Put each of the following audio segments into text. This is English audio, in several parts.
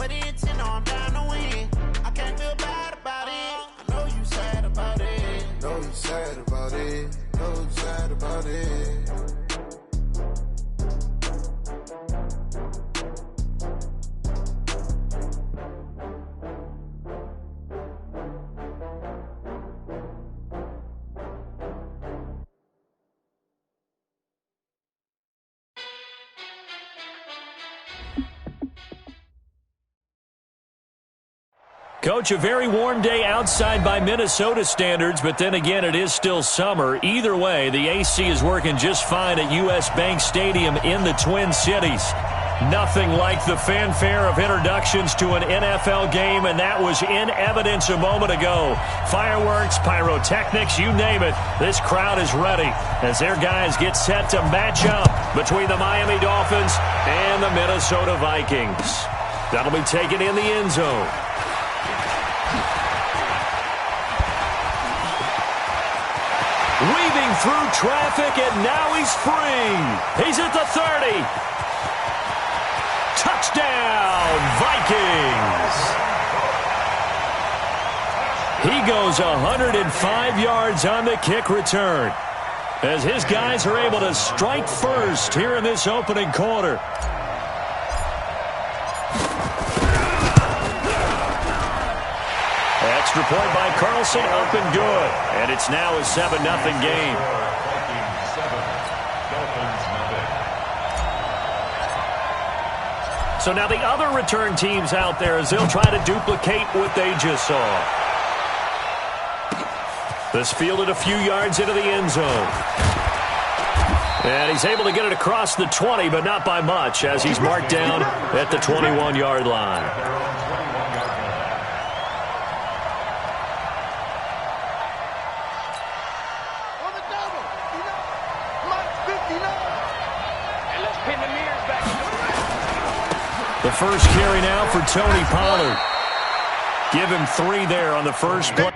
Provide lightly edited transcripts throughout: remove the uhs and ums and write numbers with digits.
with the intent, no, I'm down to win. I can't feel bad about it. I know you sad about it. Know you sad about it. Know you sad about it. Coach, a very warm day outside by Minnesota standards, but then again, it is still summer. Either way, the AC is working just fine at U.S. Bank Stadium in the Twin Cities. Nothing like the fanfare of introductions to an NFL game, and that was in evidence a moment ago. Fireworks, pyrotechnics, you name it. This crowd is ready as their guys get set to match up between the Miami Dolphins and the Minnesota Vikings. That'll be taken in the end zone. Weaving through traffic, and now he's free. He's at the 30. Touchdown, Vikings. He goes 105 yards on the kick return as his guys are able to strike first here in this opening quarter. Extra point by Carlson, up and good. And it's now a 7-0 game. So now the other return teams out there as they'll try to duplicate what they just saw. This fielded a few yards into the end zone. And he's able to get it across the 20, but not by much as he's marked down at the 21-yard line. The first carry now for Tony Pollard. Give him 3 there on the first play.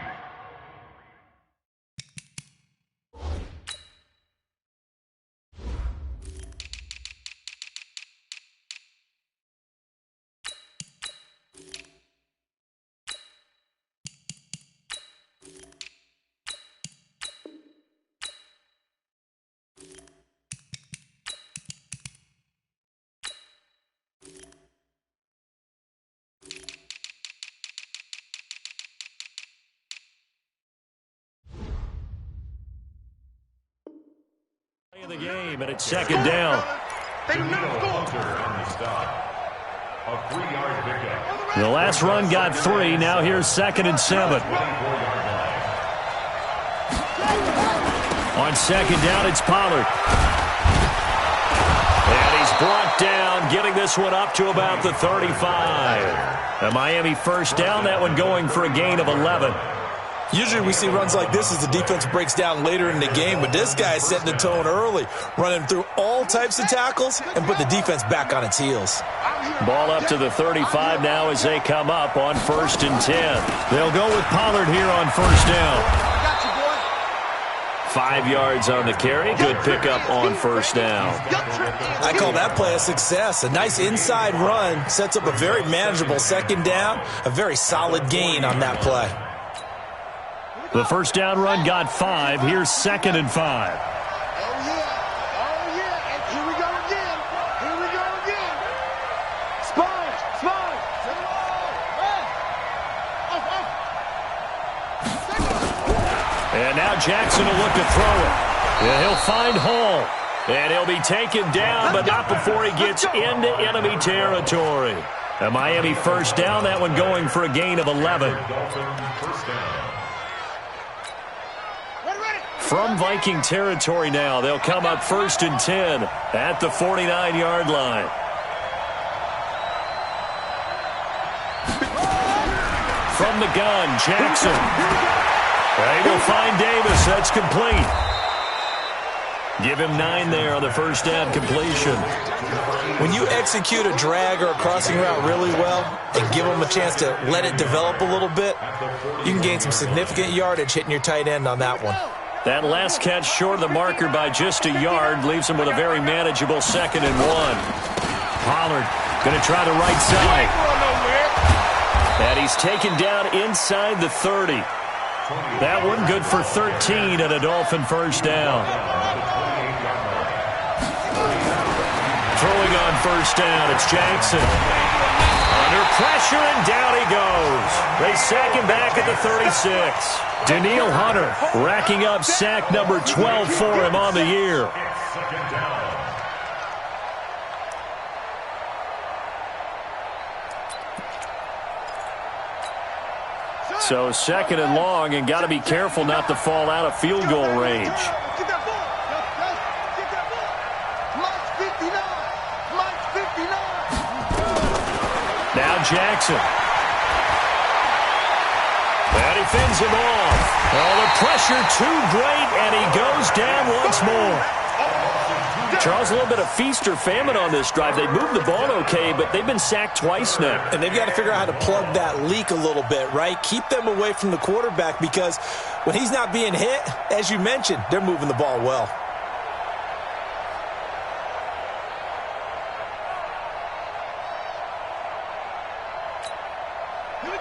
The game, and it's second down. The last run got 3. Now here's 2nd and 7. On second down, it's Pollard. And he's brought down, getting this one up to about the 35. A Miami first down, that one going for a gain of 11. Usually we see runs like this as the defense breaks down later in the game, but this guy's setting the tone early, running through all types of tackles and put the defense back on its heels. Ball up to the 35 now as they come up on 1st and 10. They'll go with Pollard here on first down. 5 yards on the carry. Good pickup on first down. I call that play a success. A nice inside run sets up a very manageable second down, a very solid gain on that play. The first down run got 5. Here's 2nd and 5. Oh, yeah. And here we go again. Sponge. And now Jackson will look to throw it. And he'll find Hall. And he'll be taken down, but not before he gets into enemy territory. A Miami first down, that one going for a gain of 11. From Viking territory now, they'll come up 1st and 10 at the 49-yard line. From the gun, Jackson. They will find Davis. That's complete. Give him 9 there on the first down completion. When you execute a drag or a crossing route really well and give them a chance to let it develop a little bit, you can gain some significant yardage hitting your tight end on that one. That last catch short of the marker by just a yard leaves him with a very manageable 2nd and 1. Pollard going to try the right side. And he's taken down inside the 30. That one good for 13 and a Dolphin first down. Throwing on first down, it's Jackson. Under pressure, and down he goes. They sack him back at the 36. Danielle Hunter racking up sack number 12 for him on the year. So second and long, and got to be careful not to fall out of field goal range. Now Jackson. And he fends him off. Oh, the pressure too great, and he goes down once more. Charles, a little bit of feast or famine on this drive. They moved the ball okay, but they've been sacked twice now. And they've got to figure out how to plug that leak a little bit, right? Keep them away from the quarterback, because when he's not being hit, as you mentioned, they're moving the ball well.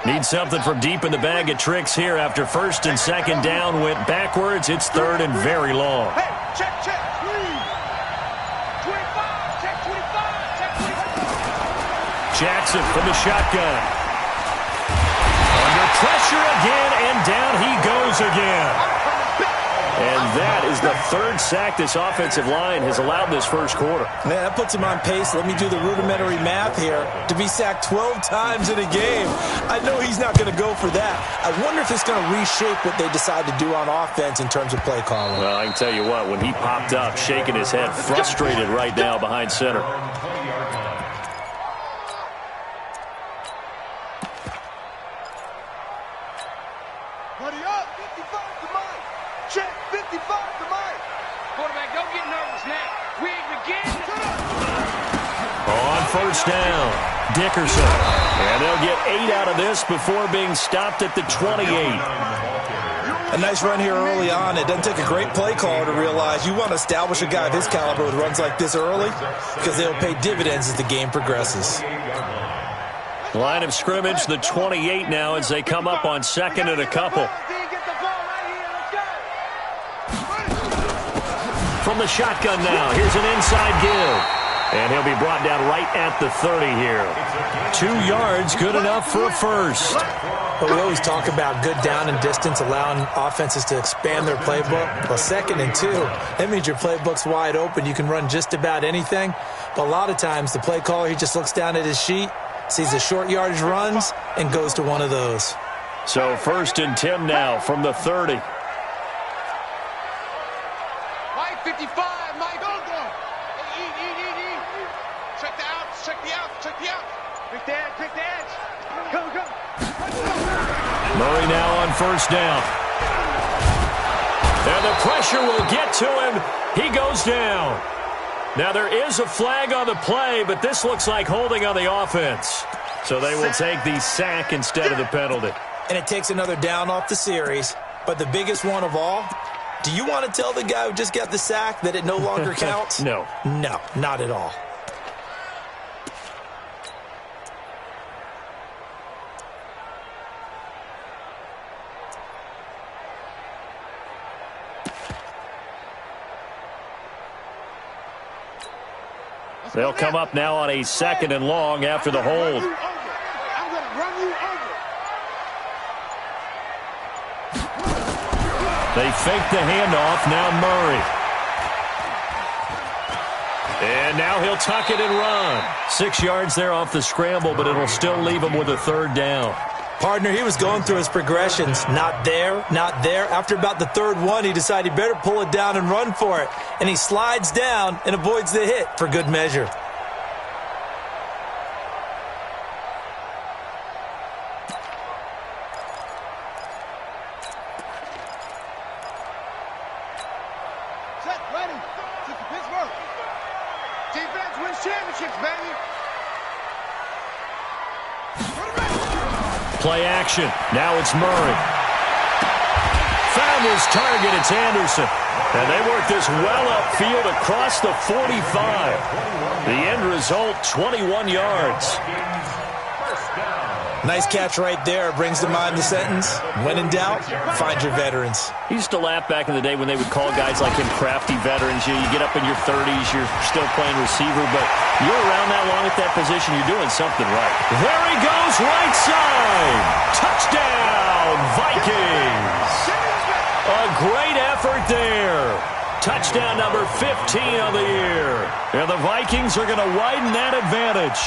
Need something from deep in the bag of tricks here after first and second down went backwards. It's third and very long. Hey, check, check, please. 25, check 25, check 25. Jackson from the shotgun. Under pressure again, and down he goes again. And that is the third sack this offensive line has allowed this first quarter. Man, that puts him on pace. Let me do the rudimentary math here. To be sacked 12 times in a game, I know he's not going to go for that. I wonder if it's going to reshape what they decide to do on offense in terms of play calling. Well, I can tell you what, when he popped up, shaking his head, frustrated right now behind center. Buddy up, 55 to Mike. Check, 55 to Mike. Quarterback, don't get nervous now. We ain't beginning. On first down, Dickerson. And they'll get 8 out of this before being stopped at the 28. A nice run here early on. It doesn't take a great play caller to realize you want to establish a guy of his caliber with runs like this early, because they'll pay dividends as the game progresses. Line of scrimmage, the 28 now as they come up on second and a couple. From the shotgun now, here's an inside give. And he'll be brought down right at the 30 here. 2 yards, good enough for a first. But we always talk about good down and distance, allowing offenses to expand their playbook. Well, second and 2, that means your playbook's wide open. You can run just about anything. But a lot of times, the play caller, he just looks down at his sheet, sees the short yardage runs, and goes to one of those. So first and 10 now from the 30. Mike, 55, Mike, go. Eat. Check the outs, check the outs. Pick the edge. Go. Murray now on first down. And the pressure will get to him. He goes down. Now there is a flag on the play, but this looks like holding on the offense. So they will take the sack instead of the penalty. And it takes another down off the series. But the biggest one of all, do you want to tell the guy who just got the sack that it no longer counts? No. No, not at all. They'll come up now on a second and long after the hold. I'm going to run you over. They fake the handoff. Now Murray. And now he'll tuck it and run. 6 yards there off the scramble, but it'll still leave him with a third down. Partner, he was going through his progressions. Not there. After about the third one, he decided he better pull it down and run for it. And he slides down and avoids the hit for good measure. Set, ready. This is Pittsburgh. Defense wins championships, baby. Play action. Now it's Murray. Found his target. It's Anderson. And they work this well upfield across the 45. The end result, 21 yards. Nice catch right there. Brings to mind the sentence, when in doubt, find your veterans. He used to laugh back in the day when they would call guys like him crafty veterans. You get up in your 30s, you're still playing receiver, but you're around that long at that position, you're doing something right. There he goes, right side. Touchdown, Vikings. A great effort there. Touchdown number 15 of the year. And the Vikings are going to widen that advantage.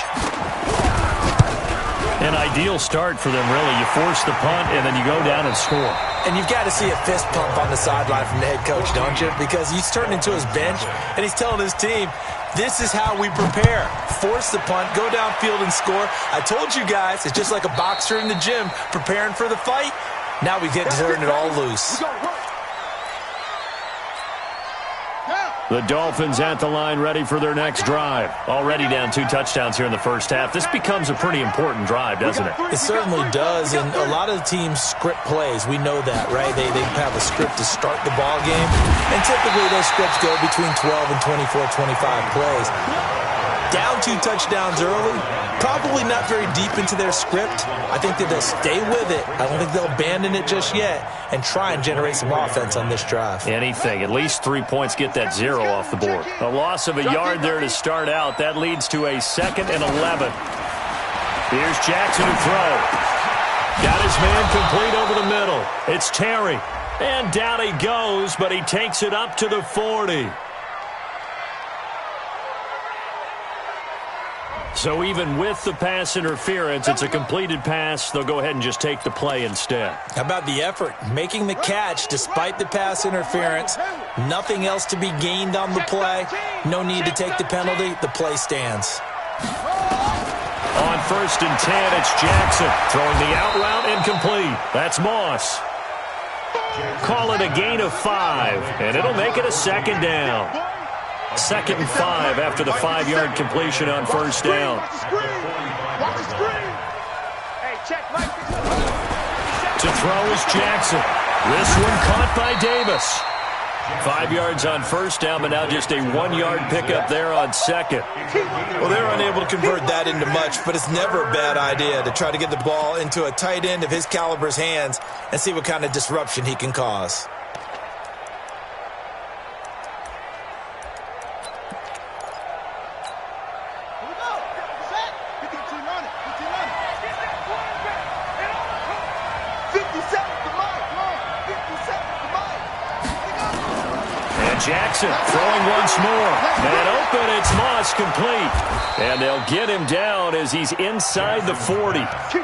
An ideal start for them, really. You force the punt, and then you go down and score. And you've got to see a fist pump on the sideline from the head coach, don't you? Because he's turned into his bench, and he's telling his team, this is how we prepare. Force the punt, go downfield and score. I told you guys, it's just like a boxer in the gym preparing for the fight. Now we get to turn it all loose. The Dolphins at the line, ready for their next drive. Already down 2 touchdowns here in the first half. This becomes a pretty important drive, doesn't it? It certainly does, and a lot of the teams script plays. We know that, right? They have a script to start the ball game, and typically those scripts go between 12 and 24, 25 plays. Down 2 touchdowns early, probably not very deep into their script. I think that they'll stay with it. I don't think they'll abandon it just yet and try and generate some offense on this drive. Anything. At least 3 points, get that 0 off the board. A loss of a yard there to start out. That leads to a 2nd and 11. Here's Jackson to throw. Got his man complete over the middle. It's Terry. And down he goes, but he takes it up to the 40. So even with the pass interference, it's a completed pass. They'll go ahead and just take the play instead. How about the effort? Making the catch despite the pass interference. Nothing else to be gained on the play. No need to take the penalty. The play stands. On 1st and 10, it's Jackson. Throwing the out route incomplete. That's Moss. Call it a gain of 5, and it'll make it a 2nd down. 2nd and 5 after the 5-yard completion on 1st down. To throw is Jackson. This one caught by Davis. 5 yards on 1st down, but now just a 1-yard pickup there on 2nd. Well, they're unable to convert that into much, but it's never a bad idea to try to get the ball into a tight end of his caliber's hands and see what kind of disruption he can cause. Jackson throwing once more. And open, it's Moss complete. And they'll get him down as he's inside the 40.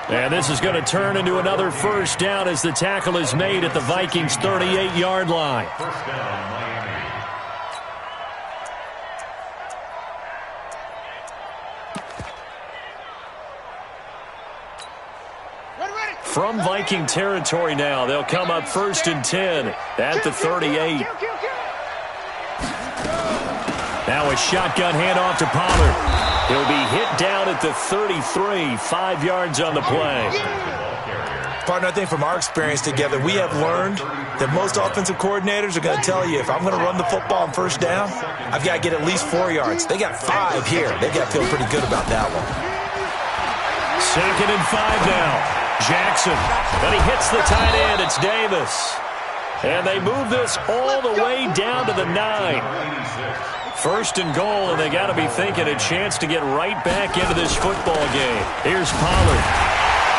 And this is going to turn into another 1st down as the tackle is made at the Vikings' 38-yard line. From Viking territory now, they'll come up 1st and 10 at the 38. Now a shotgun handoff to Pollard. He'll be hit down at the 33, 5 yards on the play. Partner, I think from our experience together, we have learned that most offensive coordinators are going to tell you, if I'm going to run the football on 1st down, I've got to get at least 4 yards. They got 5 here. They got to feel pretty good about that one. 2nd and 5 now. Jackson. And he hits the tight end. It's Davis. And they move this all the way down to the 9. 1st and goal, and they got to be thinking a chance to get right back into this football game. Here's Pollard.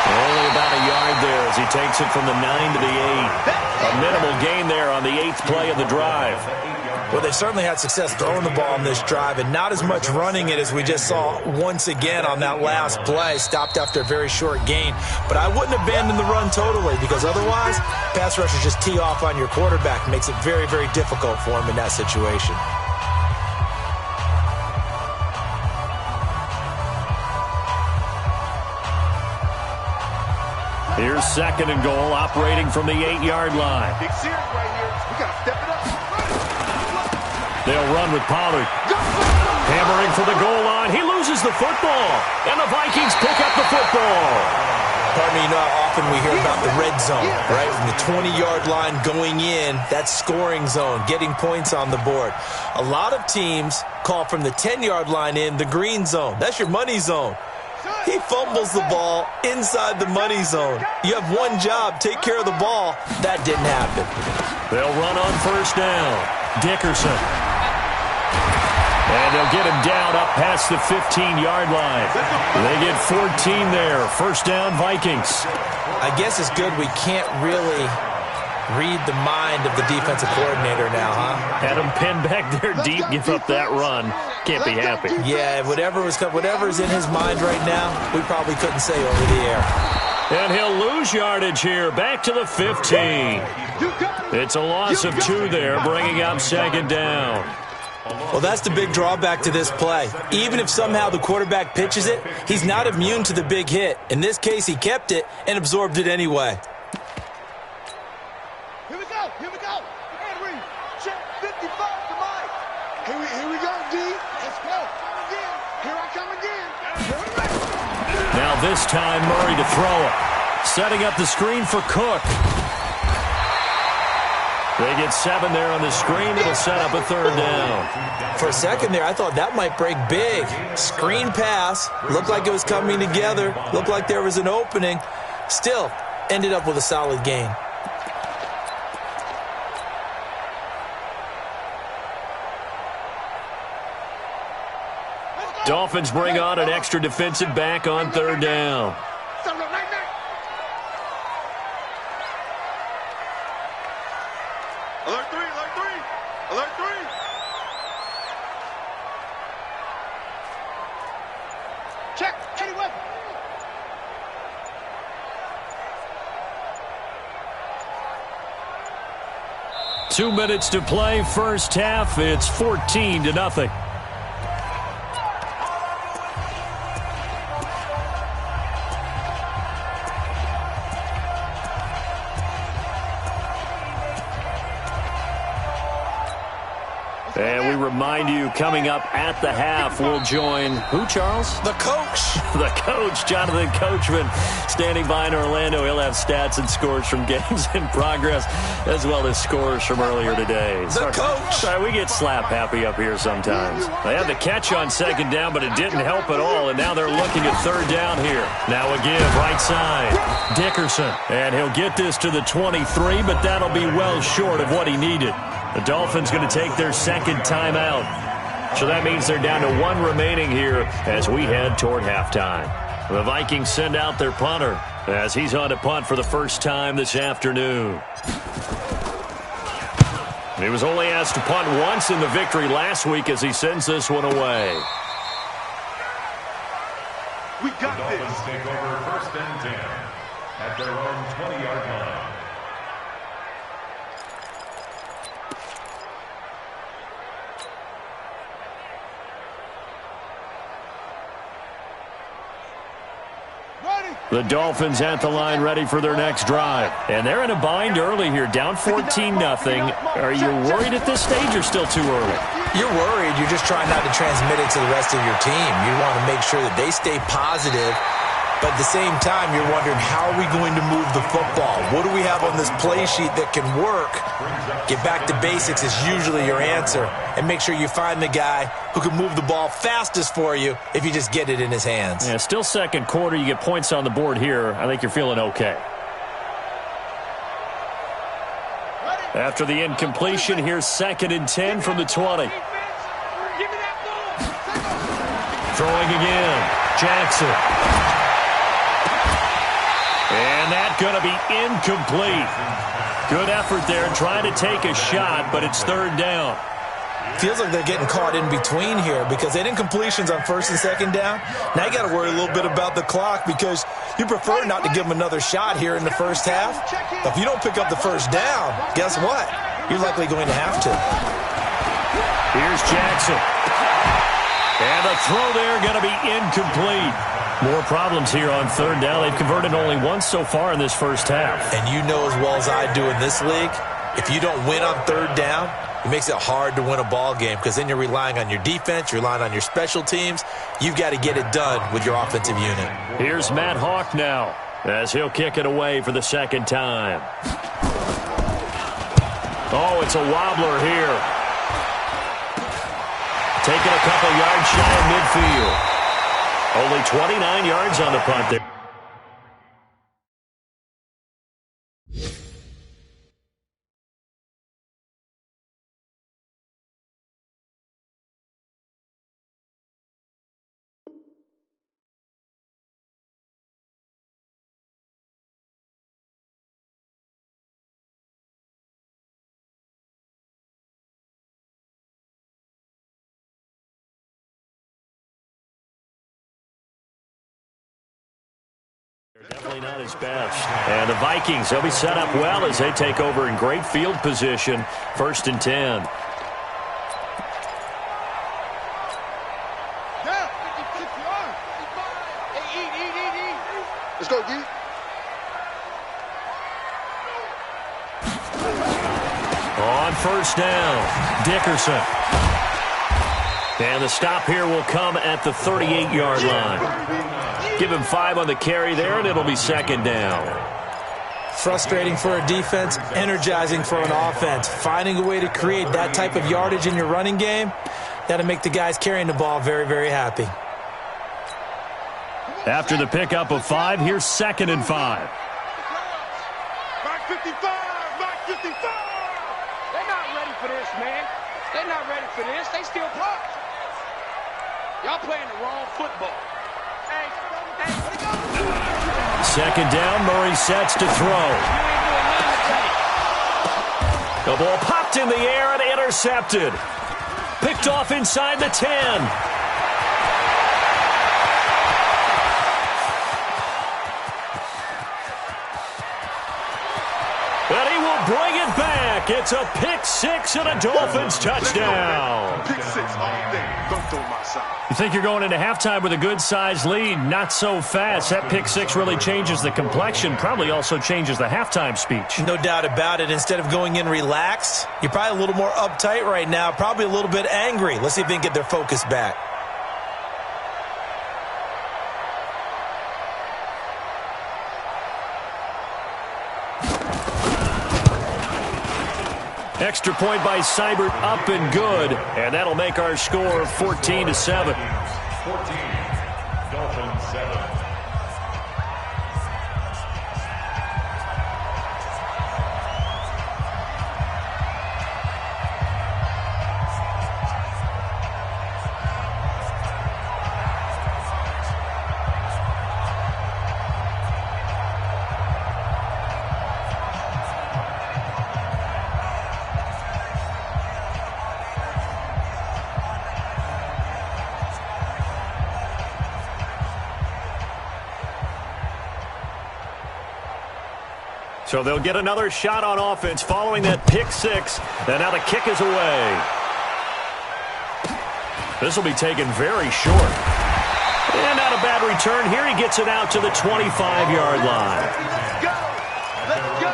Only about a yard there as he takes it from the 9 to the 8. A minimal gain there on the 8th play of the drive. Well, they've certainly had success throwing the ball on this drive, and not as much running it as we just saw once again on that last play. Stopped after a very short gain. But I wouldn't abandon the run totally, because otherwise, pass rushers just tee off on your quarterback. Makes it very, very difficult for him in that situation. Here's 2nd and goal, operating from the 8-yard line. Big series right here. We got to step it up. They'll run with Pollard. Hammering for the goal line. He loses the football. And the Vikings pick up the football. Pardon me, you know how often we hear about the red zone, right? From the 20-yard line going in, that's scoring zone, getting points on the board. A lot of teams call from the 10-yard line in the green zone. That's your money zone. He fumbles the ball inside the money zone. You have one job, take care of the ball. That didn't happen. They'll run on first down. Dickerson. And they'll get him down up past the 15-yard line. They get 14 there. First down, Vikings. I guess it's good we can't really read the mind of the defensive coordinator now, huh? Had him pinned back there deep, give up that run. Can't be happy. Yeah, whatever's in his mind right now, we probably couldn't say over the air. And he'll lose yardage here, back to the 15. It's a loss of 2 there, bringing up second down. Well, that's the big drawback to this play. Even if somehow the quarterback pitches it, he's not immune to the big hit. In this case, he kept it and absorbed it anyway. Here we go. And read. Check 55 to Mike. Here we go, D. Let's go. Here I come again. Now this time, Murray to throw it. Setting up the screen for Cook. They get 7 there on the screen. It'll set up a third down. For a second there, I thought that might break big. Screen pass. Looked like it was coming together. Looked like there was an opening. Still, ended up with a solid gain. Dolphins bring on an extra defensive back on third down. Alert 3. Check, any weapon. Two minutes to play, first half. It's 14-0. And we remind you, coming up at the half, we'll join who, Charles? The coach. The coach, Jonathan Coachman, standing by in Orlando. He'll have stats and scores from games in progress, as well as scores from earlier today. The coach. Sorry, we get slap happy up here sometimes. They had the catch on second down, but it didn't help at all, and now they're looking at third down here. Now a give, right side, Dickerson. And he'll get this to the 23, but that'll be well short of what he needed. The Dolphins going to take their second timeout. So that means they're down to 1 remaining here as we head toward halftime. The Vikings send out their punter as he's on to punt for the first time this afternoon. He was only asked to punt once in the victory last week as he sends this one away. We got this. Dolphins take over first and 10 at their own 20-yard line. The Dolphins at the line ready for their next drive. And they're in a bind early here, down 14-0. Are you worried at this stage or still too early? You're worried. You're just trying not to transmit it to the rest of your team. You want to make sure that they stay positive. But at the same time, you're wondering, how are we going to move the football? What do we have on this play sheet that can work? Get back to basics is usually your answer. And make sure you find the guy who can move the ball fastest for you if you just get it in his hands. Yeah, still second quarter. You get points on the board here. I think you're feeling okay. After the incompletion, here's 2nd and 10 from the 20. Throwing again. Jackson. And that's going to be incomplete. Good effort there trying to take a shot, but it's third down. Feels like they're getting caught in between here because they didn't completions on first and second down. Now you got to worry a little bit about the clock because you prefer not to give them another shot here in the first half. But if you don't pick up the first down, guess what? You're likely going to have to. Here's Jackson. And the throw there going to be incomplete. More problems here on third down. They've converted only once so far in this first half. And you know as well as I do in this league, if you don't win on third down, it makes it hard to win a ball game because then you're relying on your defense, you're relying on your special teams. You've got to get it done with your offensive unit. Here's Matt Hawk now as he'll kick it away for the second time. Oh, it's a wobbler here. Taking a couple yards shy of midfield. Only 29 yards on the punt there. Definitely not his best. And the Vikings, they'll be set up well as they take over in great field position. 1st and 10. Let's go, D. On 1st down, Dickerson. And the stop here will come at the 38-yard line. Give him 5 on the carry there, and it'll be 2nd down. Frustrating for a defense, energizing for an offense. Finding a way to create that type of yardage in your running game, that'll make the guys carrying the ball very, very happy. After the pickup of 5, here's 2nd and 5. Mark 55! Mark 55! They're not ready for this, man. They're not ready for this. They still block. Y'all playing the wrong football. Hey, what it goes? 2nd down, Murray sets to throw. The ball popped in the air and intercepted. Picked off inside the 10. And he will bring it back. It's a pick 6 and a Dolphins touchdown. Pick 6 all day. Don't throw my side. You think you're going into halftime with a good-sized lead? Not so fast. That pick 6 really changes the complexion, probably also changes the halftime speech. No doubt about it. Instead of going in relaxed, you're probably a little more uptight right now, probably a little bit angry. Let's see if they can get their focus back. Extra point by Seibert, up and good. And that'll make our score 14-7. 14, Dolphins 7. So they'll get another shot on offense following that pick 6. And now the kick is away. This will be taken very short. And not a bad return here. He gets it out to the 25-yard line. Let's go! Let's go!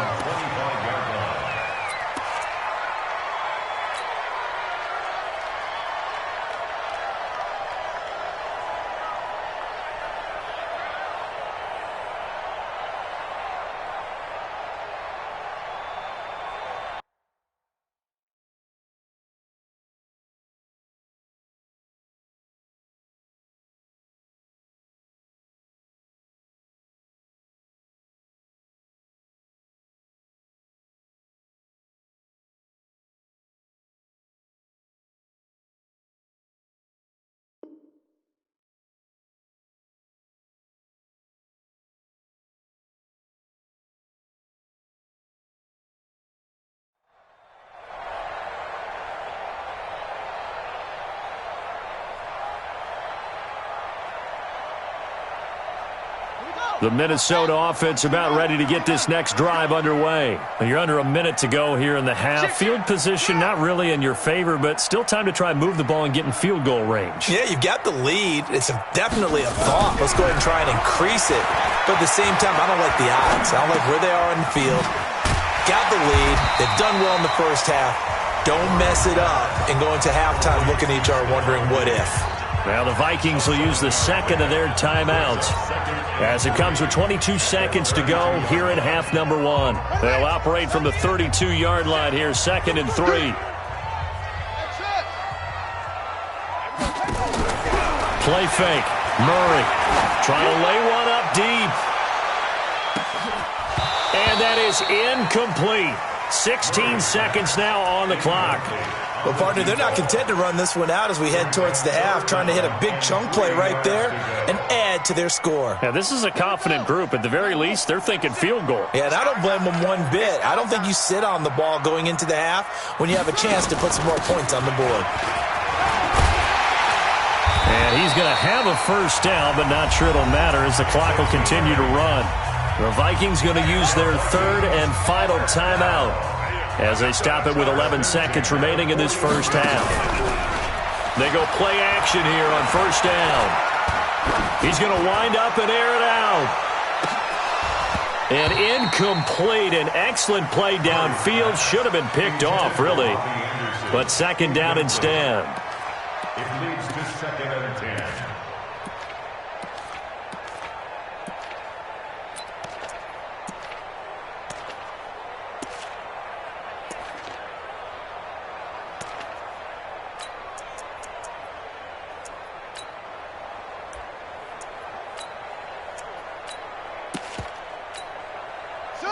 The Minnesota offense about ready to get this next drive underway. You're under a minute to go here in the half. Field position not really in your favor, but still time to try and move the ball and get in field goal range. Yeah, you've got the lead. It's definitely a thought. Let's go ahead and try and increase it. But at the same time, I don't like the odds. I don't like where they are in the field. Got the lead. They've done well in the first half. Don't mess it up and go into halftime looking at each other wondering what if. Now the Vikings will use the second of their timeouts as it comes with 22 seconds to go here in half number 1. They'll operate from the 32-yard line here, 2nd and 3. Play fake. Murray trying to lay one up deep. And that is incomplete. 16 seconds now on the clock. Well, partner, they're not content to run this one out as we head towards the half, trying to hit a big chunk play right there and add to their score. Yeah, this is a confident group. At the very least, they're thinking field goal. Yeah, and I don't blame them one bit. I don't think you sit on the ball going into the half when you have a chance to put some more points on the board. And he's going to have a first down, but not sure it'll matter as the clock will continue to run. The Vikings going to use their third and final timeout as they stop it with 11 seconds remaining in this first half. They go play action here on first down. He's going to wind up and air it out. And incomplete. An excellent play downfield. Should have been picked off, really. But second down instead. It leads to second and 10.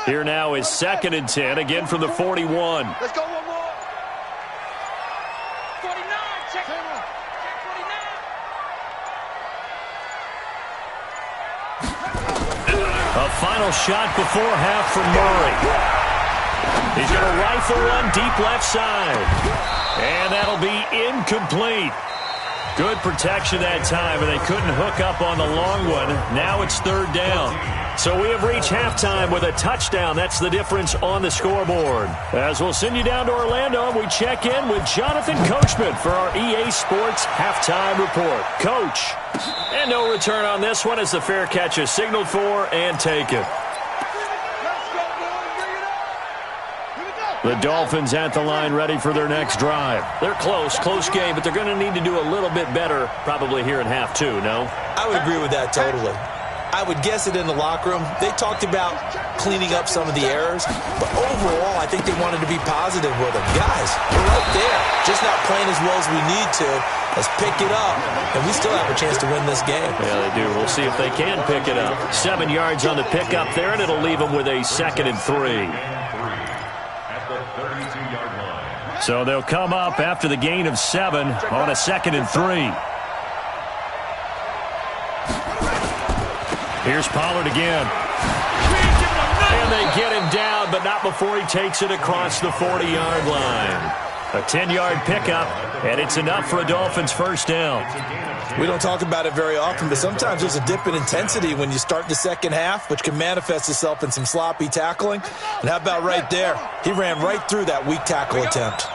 Here now is second and 10, again from the 41. Let's go one more. 49, check 49. A final shot before half from Murray. He's going to rifle one deep left side. And that'll be incomplete. Good protection that time, and they couldn't hook up on the long one. Now it's third down. So we have reached halftime with a touchdown. That's the difference on the scoreboard. As we'll send you down to Orlando, we check in with Jonathan Coachman for our EA Sports Halftime Report. Coach, and no return on this one as the fair catch is signaled for and taken. The Dolphins at the line ready for their next drive. They're close game, but they're going to need to do a little bit better probably here in half two, no? I would agree with that totally. I would guess it in the locker room. They talked about cleaning up some of the errors, but overall, I think they wanted to be positive with them. Guys, we're right there. Just not playing as well as we need to. Let's pick it up, and we still have a chance to win this game. Yeah, they do. We'll see if they can pick it up. 7 yards on the pickup there, and it'll leave them with a 2nd and 3. So they'll come up after the gain of 7 on a 2nd and 3. Here's Pollard again. And they get him down, but not before he takes it across the 40-yard line. A 10-yard pickup, and it's enough for a Dolphins first down. We don't talk about it very often, but sometimes there's a dip in intensity when you start the second half, which can manifest itself in some sloppy tackling. And how about right there? He ran right through that weak tackle attempt.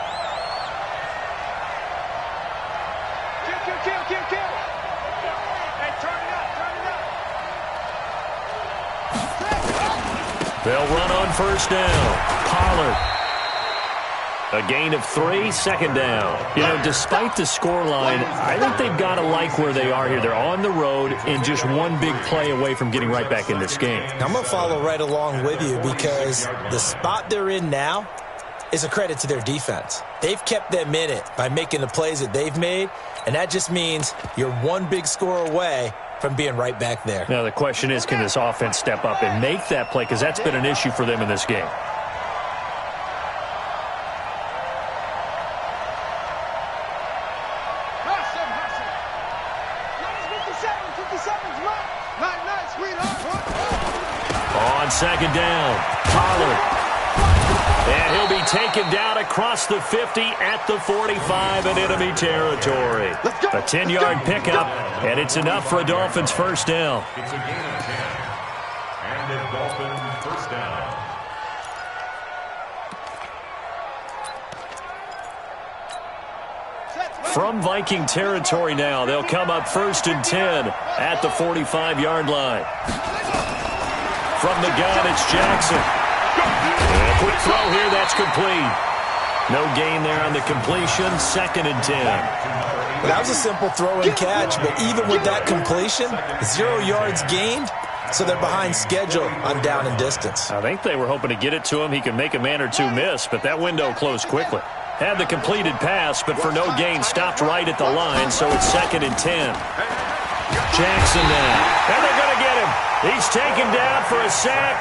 Kill. Hey, turn it up. They'll run on first down. Pollard. A gain of 3, 2nd down. You know, despite the scoreline, I think they've got to like where they are here. They're on the road and just one big play away from getting right back in this game. I'm going to follow right along with you because the spot they're in now is a credit to their defense. They've kept them in it by making the plays that they've made, and that just means you're one big score away from being right back there. Now, the question is, can this offense step up and make that play? Because that's been an issue for them in this game. On 2nd down, Pollard. And he'll be taken down across the 50 at the 45 in enemy territory. A 10-yard pickup, and it's enough for a Dolphins first down. It's a gain of 10. And a Dolphins first down. From Viking territory now, they'll come up 1st and 10 at the 45-yard line. From the gun, it's Jackson. And a quick throw here, that's complete. No gain there on the completion, 2nd and 10. Well, that was a simple throw and catch, but even with that completion, 0 yards gained, so they're behind schedule on down and distance. I think they were hoping to get it to him. He can make a man or two miss, but that window closed quickly. Had the completed pass, but for no gain, stopped right at the line, so it's 2nd and 10. Jackson now. And they're going to get him. He's taken down for a sack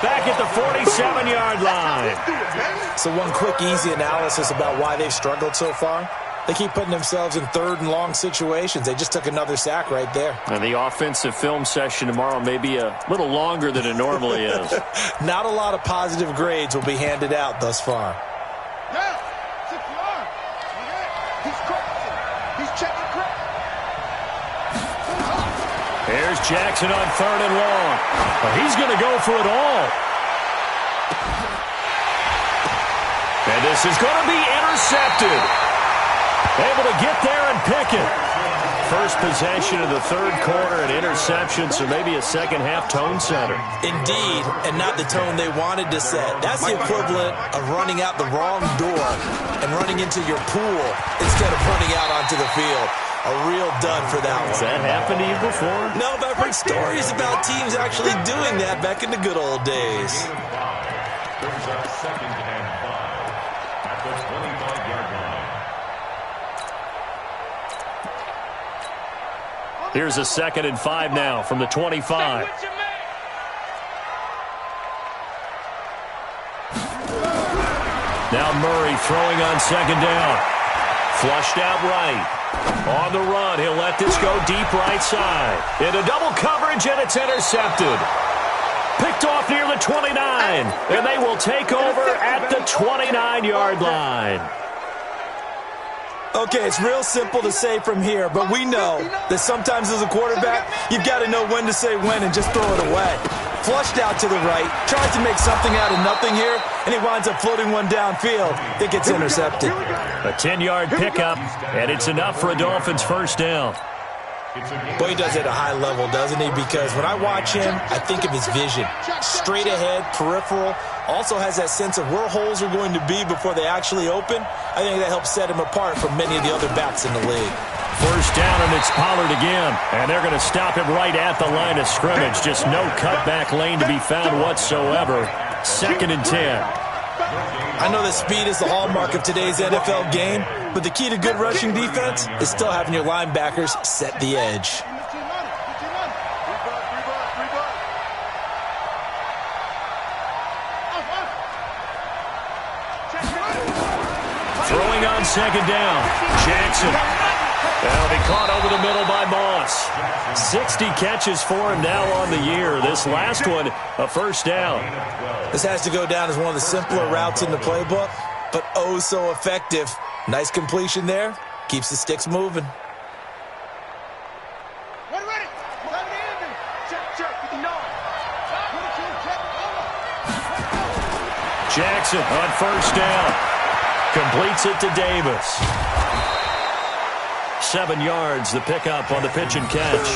back at the 47-yard line. So one quick, easy analysis about why they've struggled so far. They keep putting themselves in third and long situations. They just took another sack right there. And the offensive film session tomorrow may be a little longer than it normally is. Not a lot of positive grades will be handed out thus far. Here's Jackson on third and long. He's going to go for it all. And this is going to be intercepted. Able to get there and pick it. First possession of the third quarter, an interception, so maybe a second-half tone setter. Indeed, and not the tone they wanted to set. That's the equivalent of running out the wrong door and running into your pool instead of running out onto the field. A real dud for that one. Has that happened to you before? No, but I've heard stories about teams actually doing that back in the good old days. Brings up 2nd and 5 at the 25-yard line. Here's a 2nd and 5 now from the 25. Now Murray throwing on 2nd down. Flushed out right. On the run, he'll let this go deep right side. Into double coverage, and it's intercepted. Picked off near the 29, and they will take over at the 29-yard line. Okay, it's real simple to say from here, but we know that sometimes as a quarterback, you've got to know when to say when and just throw it away. Flushed out to the right, tries to make something out of nothing here, and he winds up floating one downfield that gets intercepted. A 10-yard pickup, and it's enough for a Dolphins first down. Boy, he does it at a high level, doesn't he? Because when I watch him, I think of his vision. Straight ahead, peripheral, also has that sense of where holes are going to be before they actually open. I think that helps set him apart from many of the other backs in the league. First down, and it's Pollard again. And they're going to stop him right at the line of scrimmage. Just no cutback lane to be found whatsoever. 2nd and 10. I know that speed is the hallmark of today's NFL game, but the key to good rushing defense is still having your linebackers set the edge. Throwing on 2nd down. Jackson. That'll be caught over the middle by Moss. 60 catches for him now on the year. This last one, a first down. This has to go down as one of the simpler routes in the playbook, but oh so effective. Nice completion there. Keeps the sticks moving. Jackson on first down. Completes it to Davis. 7 yards, the pickup on the pitch and catch.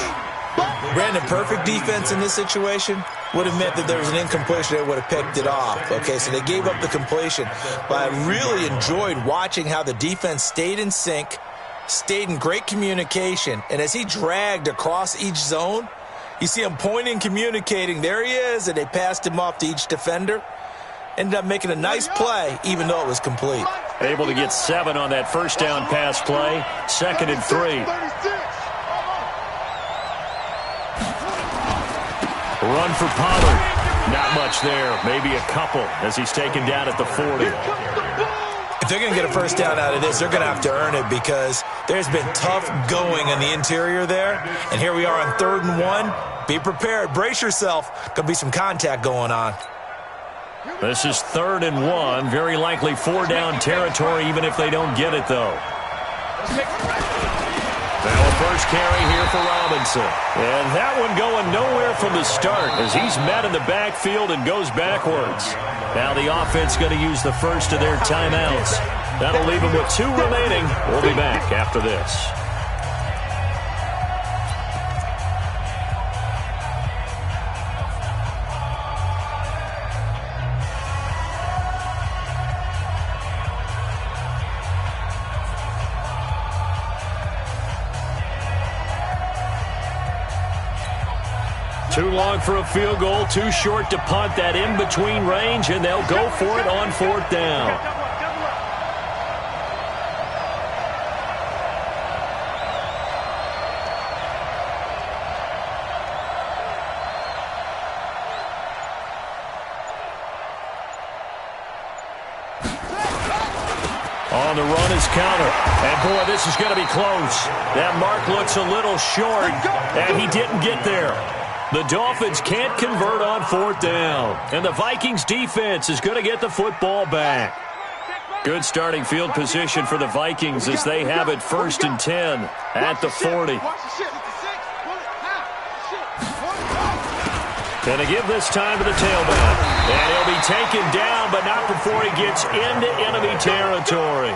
Brandon, perfect defense in this situation would have meant that there was an incompletion that would have picked it off. Okay, so they gave up the completion. But I really enjoyed watching how the defense stayed in sync, stayed in great communication, and as he dragged across each zone, you see him pointing, communicating. There he is, and they passed him off to each defender. Ended up making a nice play, even though it was complete. Able to get 7 on that first down pass play. 2nd and 3. Run for Pollard. Not much there. Maybe a couple as he's taken down at the 40. If they're going to get a first down out of this, they're going to have to earn it because there's been tough going in the interior there. And here we are on 3rd and 1. Be prepared. Brace yourself. Going to be some contact going on. This is 3rd and 1. Very likely 4-down territory, even if they don't get it, though. Now a first carry here for Robinson. And that one going nowhere from the start as he's met in the backfield and goes backwards. Now the offense going to use the first of their timeouts. That'll leave them with 2 remaining. We'll be back after this. Too long for a field goal, too short to punt that in-between range, and they'll go for it on 4th down. On the run is counter. And, boy, this is going to be close. That mark looks a little short, and he didn't get there. The Dolphins can't convert on 4th down, and the Vikings defense is going to get the football back. Good starting field position for the Vikings as they have it 1st and 10 at the 40. Going to give this time to the tailback. And he'll be taken down, but not before he gets into enemy territory.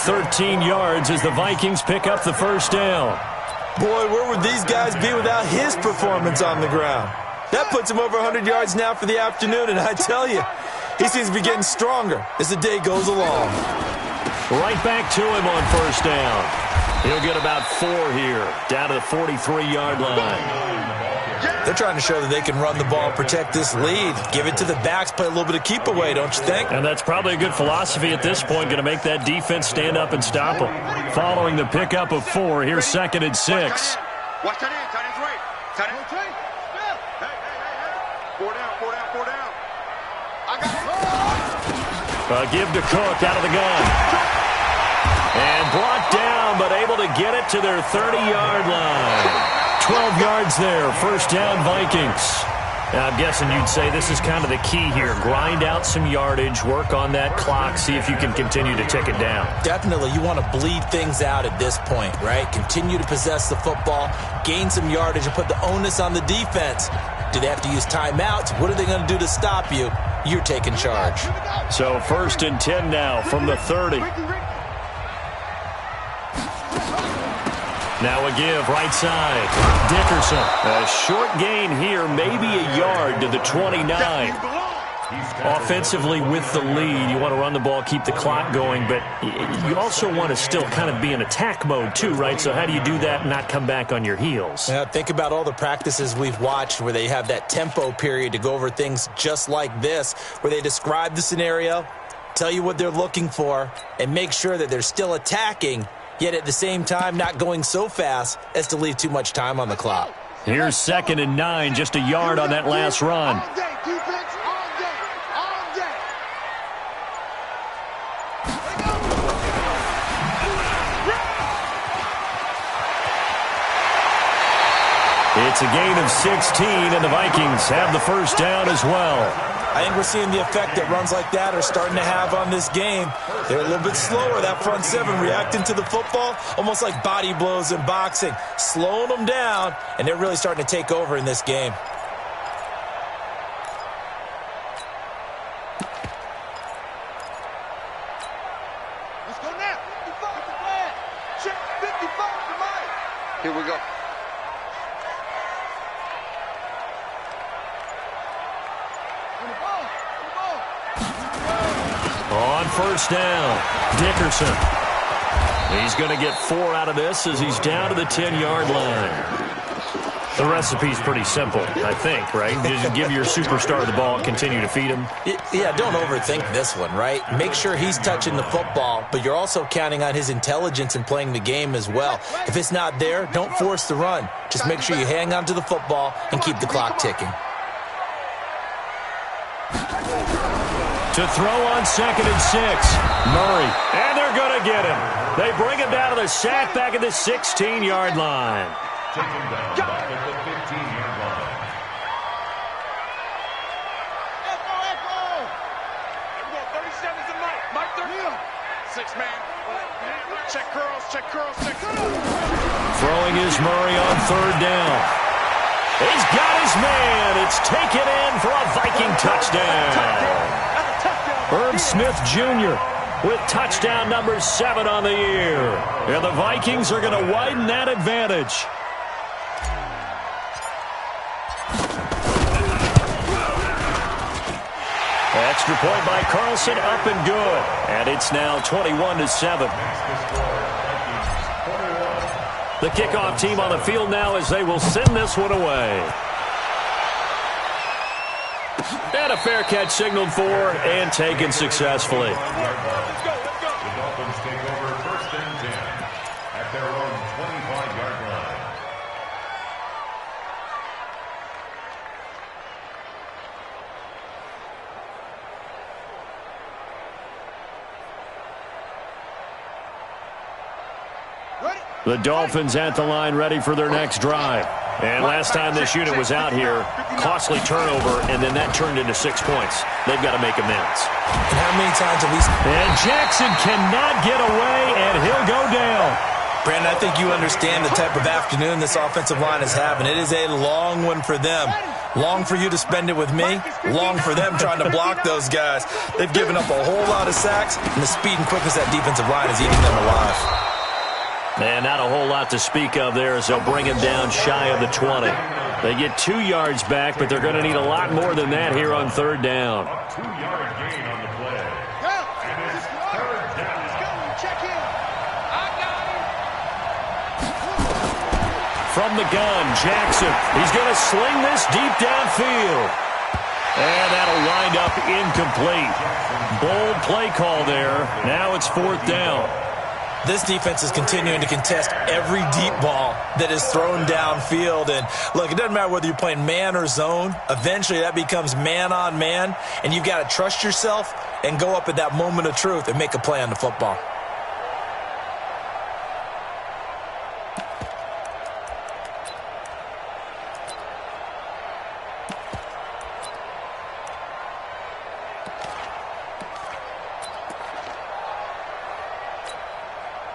13 yards as the Vikings pick up the 1st down. Boy, where would these guys be without his performance on the ground? That puts him over 100 yards now for the afternoon, and I tell you, he seems to be getting stronger as the day goes along. Right back to him on 1st down. He'll get about 4 here, down to the 43-yard line. They're trying to show that they can run the ball and protect this lead. Give it to the backs, play a little bit of keep away, don't you think? And that's probably a good philosophy at this point, going to make that defense stand up and stop them. Following the pickup of 4, here's 2nd and 6. Watch that in, tight end's right. Tight end. Hey. 4 down. I got it. Give to Cook out of the gun. And brought down, but able to get it to their 30-yard line. 12 yards there, 1st down Vikings. Now, I'm guessing you'd say this is kind of the key here. Grind out some yardage, work on that clock, see if you can continue to tick it down. Definitely. You want to bleed things out at this point, right? Continue to possess the football, gain some yardage, and put the onus on the defense. Do they have to use timeouts? What are they going to do to stop you? You're taking charge. So 1st and 10 now from the 30. Now a give, right side. Dickerson. A short gain here, maybe a yard to the 29. Offensively with the lead, you want to run the ball, keep the clock going, but you also want to still kind of be in attack mode too, right? So how do you do that and not come back on your heels? Yeah, think about all the practices we've watched where they have that tempo period to go over things just like this, where they describe the scenario, tell you what they're looking for, and make sure that they're still attacking, yet at the same time not going so fast as to leave too much time on the clock. Here's 2nd and 9, just a yard on that last run. All day, defense, all day. It's a gain of 16, and the Vikings have the 1st down as well. I think we're seeing the effect that runs like that are starting to have on this game. They're a little bit slower, that front 7, reacting to the football, almost like body blows in boxing, slowing them down, and they're really starting to take over in this game. Let's go now. 55 to Mike. Here we go. On 1st down, Dickerson. He's going to get 4 out of this as he's down to the 10-yard line. The recipe's pretty simple, I think, right? Just give your superstar the ball and continue to feed him. Yeah, don't overthink this one, right? Make sure he's touching the football, but you're also counting on his intelligence in playing the game as well. If it's not there, don't force the run. Just make sure you hang on to the football and keep the clock ticking. To throw on 2nd and 6, Murray. And they're going to get him. They bring him down to the sack back at the 16-yard line. Take him down back at the 15-yard line. Here we go, 37's a Mike. Mike 30. 6 man. Check curls. Throwing is Murray on 3rd down. He's got his man. It's taken in for a Viking touchdown. Herb Smith Jr. with touchdown number 7 on the year. And the Vikings are going to widen that advantage. Extra point by Carlson, up and good. And it's now 21-7. The kickoff team on the field now as they will send this one away. And a fair catch signaled for and taken successfully. The Dolphins take over 1st and 10 at their own 25-yard line. The Dolphins at the line ready for their next drive. And last time this unit was out here, costly turnover, and then that turned into 6 points. They've got to make amends. And how many times have we... And Jackson cannot get away, and he'll go down. Brandon, I think you understand the type of afternoon this offensive line is having. It is a long one for them. Long for you to spend it with me. Long for them trying to block those guys. They've given up a whole lot of sacks, and the speed and quickness of that defensive line is eating them alive. And not a whole lot to speak of there as they'll bring him down shy of the 20. They get 2 yards back, but they're going to need a lot more than that here on third down. 2-yard gain on the play. And it's third down. Check in. I got him. From the gun, Jackson. He's going to sling this deep downfield. And that'll wind up incomplete. Bold play call there. Now it's fourth down. This defense is continuing to contest every deep ball that is thrown downfield. And, look, it doesn't matter whether you're playing man or zone. Eventually that becomes man on man, and you've got to trust yourself and go up at that moment of truth and make a play on the football.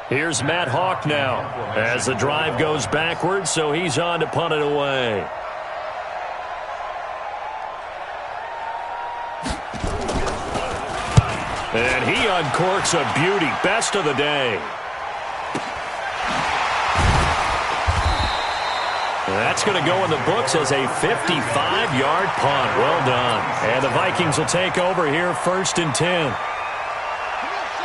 Here's Matt Hawk now as the drive goes backwards, so he's on to punt it away. And he uncorks a beauty. Best of the day. That's going to go in the books as a 55-yard punt. Well done. And the Vikings will take over here, 1st and 10.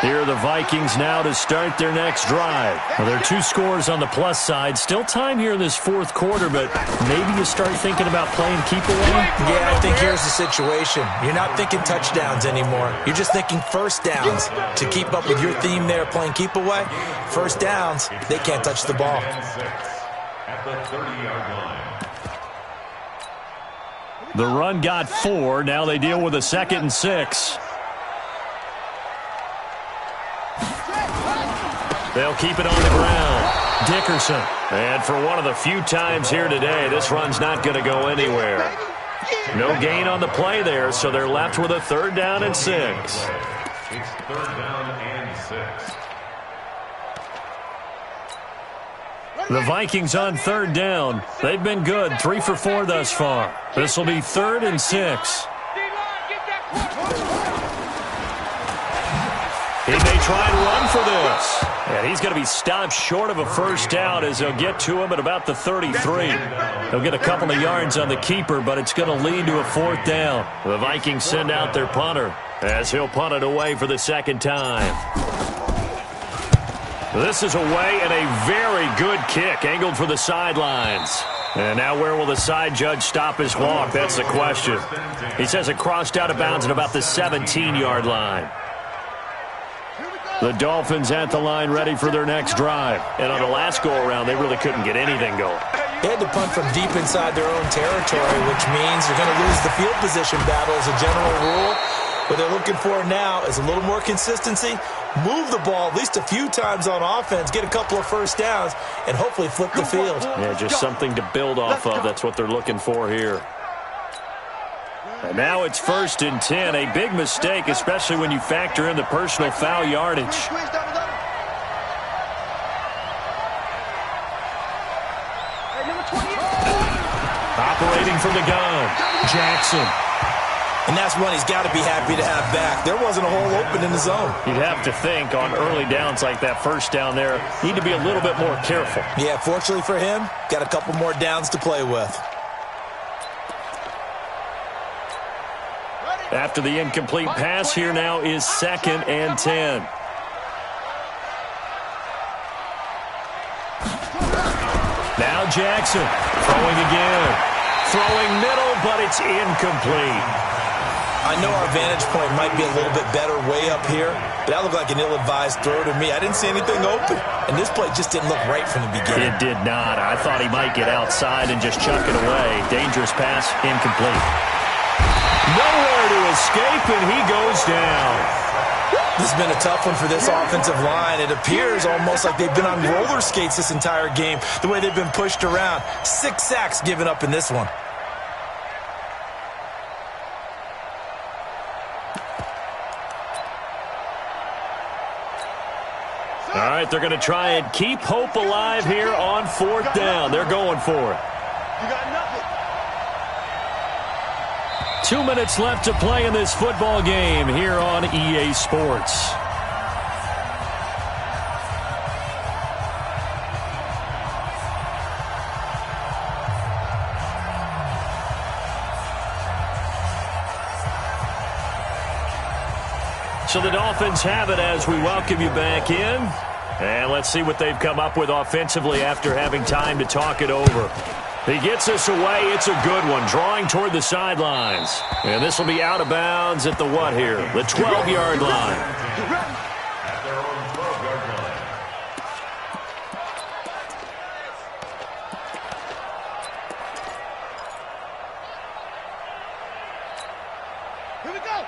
Here are the Vikings now to start their next drive. Well, there are 2 scores on the plus side. Still time here in this fourth quarter, but maybe you start thinking about playing keep away? Yeah, I think here's the situation. You're not thinking touchdowns anymore. You're just thinking first downs. To keep up with your theme there, playing keep away, first downs, they can't touch the ball. At the 30-yard line. The run got 4. Now they deal with a 2nd and 6. They'll keep it on the ground. Dickerson. And for one of the few times here today, this run's not going to go anywhere. No gain on the play there, so they're left with a 3rd down and 6. It's 3rd down and 6. The Vikings on 3rd down. They've been good, 3 for 4 thus far. This will be 3rd and 6. He may try and run for this. And he's going to be stopped short of a first down as they'll get to him at about the 33. They'll get a couple of yards on the keeper, but it's going to lead to a 4th down. The Vikings send out their punter as he'll punt it away for the 2nd time. This is away and a very good kick angled for the sidelines. And now where will the side judge stop his walk? That's the question. He says it crossed out of bounds at about the 17-yard line. The Dolphins at the line ready for their next drive. And on the last go-around, they really couldn't get anything going. They had to punt from deep inside their own territory, which means they're going to lose the field position battle as a general rule. What they're looking for now is a little more consistency, move the ball at least a few times on offense, get a couple of first downs, and hopefully flip the field. Yeah, just something to build off of. That's what they're looking for here. And now it's 1st and 10. A big mistake, especially when you factor in the personal foul yardage. Operating from the gun, Jackson. And that's one he's got to be happy to have back. There wasn't a hole open in the zone. You'd have to think on early downs like that first down there, need to be a little bit more careful. Yeah, fortunately for him, got a couple more downs to play with. After the incomplete pass, here now is 2nd and 10. Now Jackson throwing again. Throwing middle, but it's incomplete. I know our vantage point might be a little bit better way up here, but that looked like an ill-advised throw to me. I didn't see anything open, and this play just didn't look right from the beginning. It did not. I thought he might get outside and just chuck it away. Dangerous pass, incomplete. Nowhere to escape, and he goes down. This has been a tough one for this offensive line. It appears almost like they've been on roller skates this entire game, the way they've been pushed around. 6 sacks given up in this one. All right, they're going to try and keep hope alive here on 4th down. They're going for it. You got nothing. 2 minutes left to play in this football game here on EA Sports. So the Dolphins have it as we welcome you back in. And let's see what they've come up with offensively after having time to talk it over. He gets us away. It's a good one. Drawing toward the sidelines. And this will be out of bounds at the what here? The 12-yard line. At their own 12-yard line.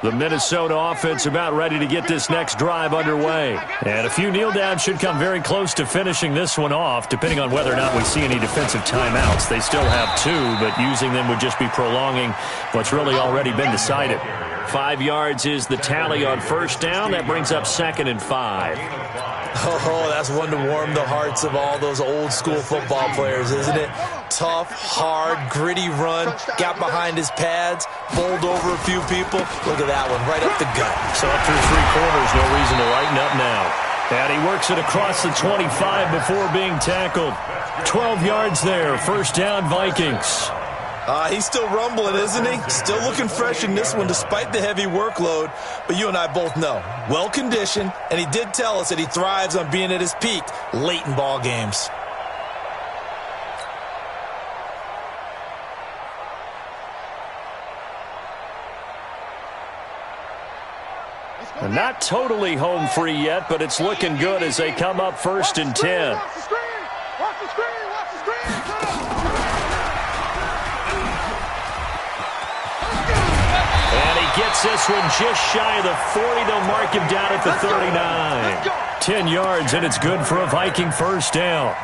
The Minnesota offense about ready to get this next drive underway. And a few kneel downs should come very close to finishing this one off, depending on whether or not we see any defensive timeouts. They still have 2, but using them would just be prolonging what's really already been decided. 5 yards is the tally on 1st down. That brings up 2nd and 5. Oh, that's one to warm the hearts of all those old-school football players, isn't it? Tough, hard, gritty run, got behind his pads, bowled over a few people. Look at that one, right up the gut. So up through 3 quarters, no reason to lighten up now. And he works it across the 25 before being tackled. 12 yards there, 1st down Vikings. He's still rumbling, isn't he? Still looking fresh in this one despite the heavy workload. But you and I both know, well-conditioned, and he did tell us that he thrives on being at his peak late in ball games. And not totally home free yet, but it's looking good as they come up 1st and 10. Watch the screen. Watch the screen. Watch the screen. And he gets this one just shy of the 40. They'll mark him down at the 39. 10 yards, and it's good for a Viking 1st down.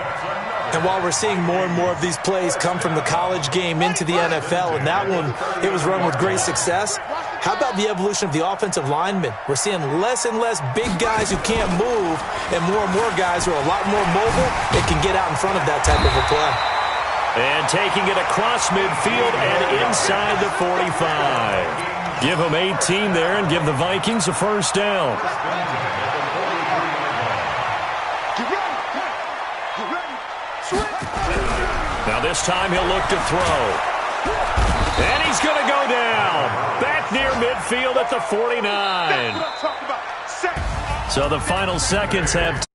And while we're seeing more and more of these plays come from the college game into the NFL, and that one, it was run with great success, how about the evolution of the offensive linemen? We're seeing less and less big guys who can't move, and more guys who are a lot more mobile that can get out in front of that type of a play. And taking it across midfield and inside the 45. Give them 18 there and give the Vikings a 1st down. Now this time he'll look to throw. And he's going to go down. Back near midfield at the 49. So the final seconds have